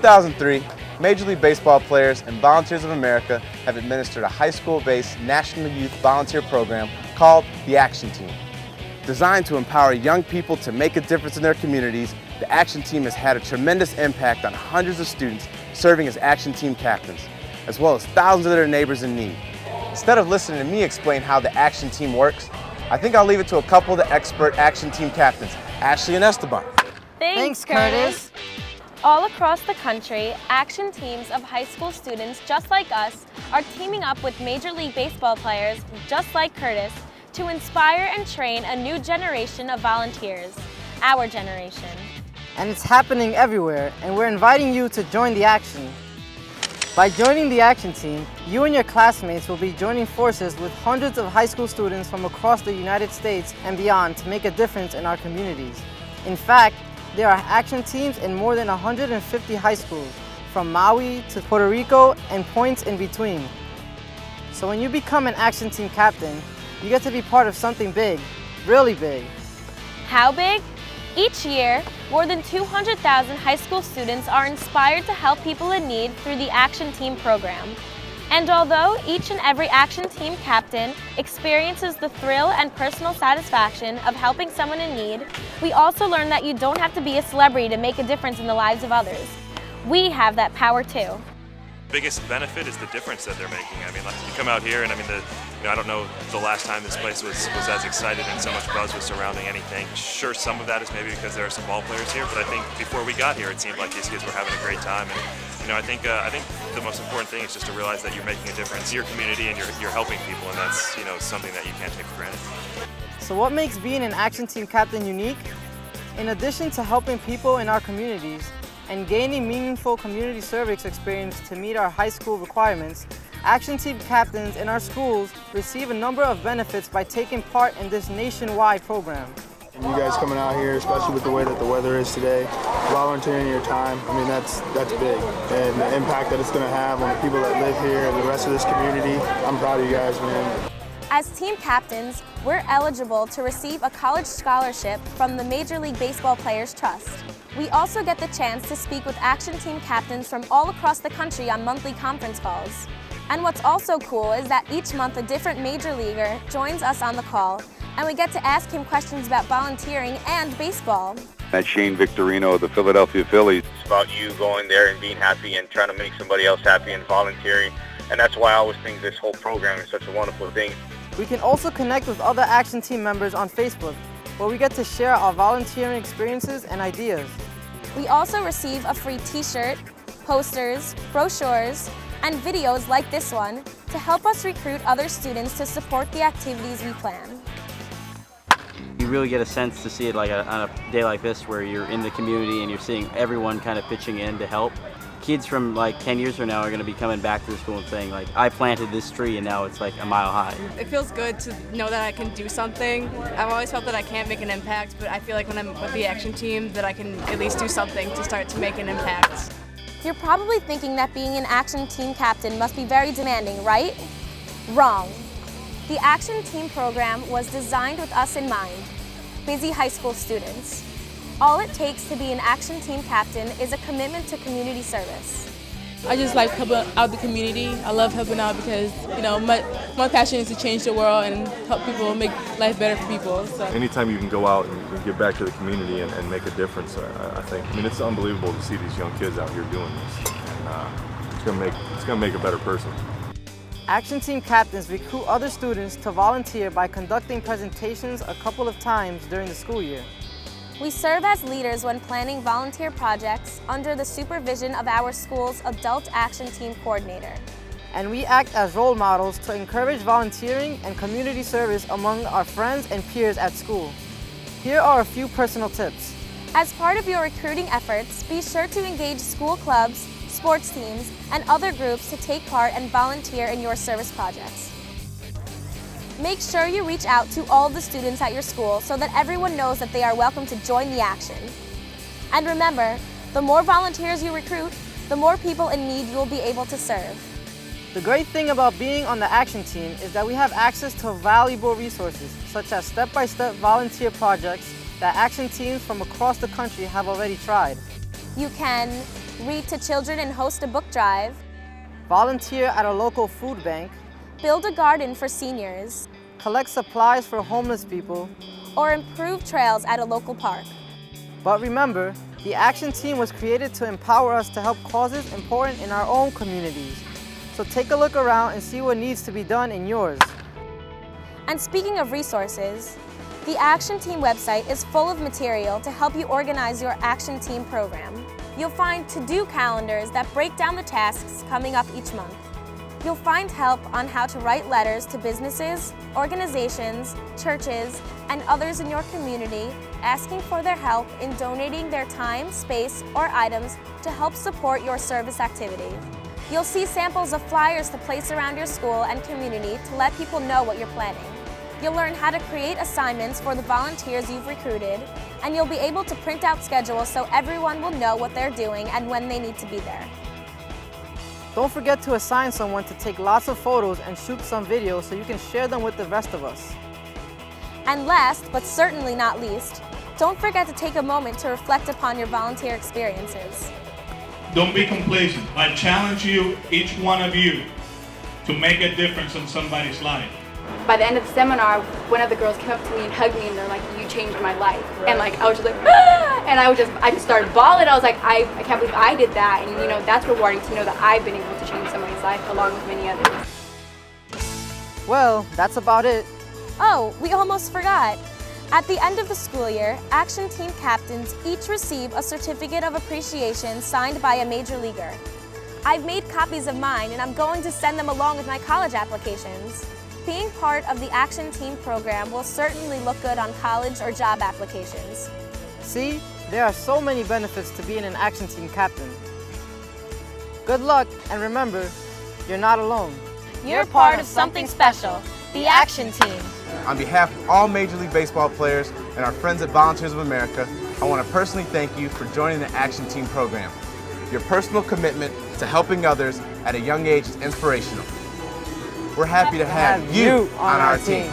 2003, Major League Baseball players and Volunteers of America have administered a high school-based National Youth Volunteer Program called the Action Team. Designed to empower young people to make a difference in their communities, the Action Team has had a tremendous impact on hundreds of students serving as Action Team captains, as well as thousands of their neighbors in need. Instead of listening to me explain how the Action Team works, I think I'll leave it to a couple of the expert Action Team captains, Ashley and Esteban. Thanks, Curtis. All across the country, action teams of high school students just like us are teaming up with Major League Baseball players just like Curtis to inspire and train a new generation of volunteers, our generation. And it's happening everywhere, and we're inviting you to join the action. By joining the Action Team, you and your classmates will be joining forces with hundreds of high school students from across the United States and beyond to make a difference in our communities. In fact, there are action teams in more than 150 high schools, from Maui to Puerto Rico and points in between. So when you become an Action Team captain, you get to be part of something big, really big. How big? Each year, more than 200,000 high school students are inspired to help people in need through the Action Team program. And although each and every Action Team captain experiences the thrill and personal satisfaction of helping someone in need, we also learn that you don't have to be a celebrity to make a difference in the lives of others. We have that power too. The biggest benefit is the difference that they're making. I mean, like, you come out here and I don't know the last time this place was as excited and so much buzz was surrounding anything. Sure, some of that is maybe because there are some ball players here, but I think before we got here, it seemed like these kids were having a great time. And I think the most important thing is just to realize that you're making a difference in your community and you're helping people, and that's something that you can't take for granted. So what makes being an Action Team captain unique? In addition to helping people in our communities and gaining meaningful community service experience to meet our high school requirements, Action Team captains in our schools receive a number of benefits by taking part in this nationwide program. And you guys coming out here, especially with the way that the weather is today, volunteering your time, that's big. And the impact that it's going to have on the people that live here and the rest of this community, I'm proud of you guys, man. As team captains, we're eligible to receive a college scholarship from the Major League Baseball Players Trust. We also get the chance to speak with Action Team captains from all across the country on monthly conference calls. And what's also cool is that each month a different major leaguer joins us on the call, and we get to ask him questions about volunteering and baseball. That's Shane Victorino of the Philadelphia Phillies. It's about you going there and being happy and trying to make somebody else happy and volunteering. And that's why I always think this whole program is such a wonderful thing. We can also connect with other Action Team members on Facebook, where we get to share our volunteering experiences and ideas. We also receive a free t-shirt, posters, brochures, and videos like this one to help us recruit other students to support the activities we plan. You really get a sense to see it on a day like this where you're in the community and you're seeing everyone kind of pitching in to help. Kids from 10 years from now are going to be coming back to the school and saying I planted this tree and now it's a mile high. It feels good to know that I can do something. I've always felt that I can't make an impact, but I feel like when I'm with the Action Team that I can at least do something to start to make an impact. You're probably thinking that being an Action Team captain must be very demanding, right? Wrong. The Action Team program was designed with us in mind, busy high school students. All it takes to be an Action Team captain is a commitment to community service. I just like helping out the community. I love helping out because, my passion is to change the world and help people make life better for people. So. Anytime you can go out and give back to the community and make a difference, I think. It's unbelievable to see these young kids out here doing this. And it's gonna make a better person. Action Team captains recruit other students to volunteer by conducting presentations a couple of times during the school year. We serve as leaders when planning volunteer projects under the supervision of our school's Adult Action Team coordinator. And we act as role models to encourage volunteering and community service among our friends and peers at school. Here are a few personal tips. As part of your recruiting efforts, be sure to engage school clubs, sports teams, and other groups to take part and volunteer in your service projects. Make sure you reach out to all the students at your school so that everyone knows that they are welcome to join the action. And remember, the more volunteers you recruit, the more people in need you will be able to serve. The great thing about being on the Action Team is that we have access to valuable resources, such as step-by-step volunteer projects that Action Teams from across the country have already tried. You can read to children and host a book drive, volunteer at a local food bank, build a garden for seniors, collect supplies for homeless people, or improve trails at a local park. But remember, the Action Team was created to empower us to help causes important in our own communities. So take a look around and see what needs to be done in yours. And speaking of resources, the Action Team website is full of material to help you organize your Action Team program. You'll find to-do calendars that break down the tasks coming up each month. You'll find help on how to write letters to businesses, organizations, churches, and others in your community asking for their help in donating their time, space, or items to help support your service activity. You'll see samples of flyers to place around your school and community to let people know what you're planning. You'll learn how to create assignments for the volunteers you've recruited, and you'll be able to print out schedules so everyone will know what they're doing and when they need to be there. Don't forget to assign someone to take lots of photos and shoot some videos so you can share them with the rest of us. And last, but certainly not least, don't forget to take a moment to reflect upon your volunteer experiences. Don't be complacent. I challenge you, each one of you, to make a difference in somebody's life. By the end of the seminar, one of the girls came up to me and hugged me and they're like, "You changed my life." Right. And like I was just like, ah! And I just started bawling. I was like, I can't believe I did that. And you know, that's rewarding to know that I've been able to change somebody's life along with many others. Well, that's about it. Oh, we almost forgot. At the end of the school year, Action Team captains each receive a certificate of appreciation signed by a major leaguer. I've made copies of mine and I'm going to send them along with my college applications. Being part of the Action Team program will certainly look good on college or job applications. See, there are so many benefits to being an Action Team captain. Good luck, and remember, you're not alone. You're part of something special, the Action Team. On behalf of all Major League Baseball players and our friends at Volunteers of America, I want to personally thank you for joining the Action Team program. Your personal commitment to helping others at a young age is inspirational. We're happy to have you on our team.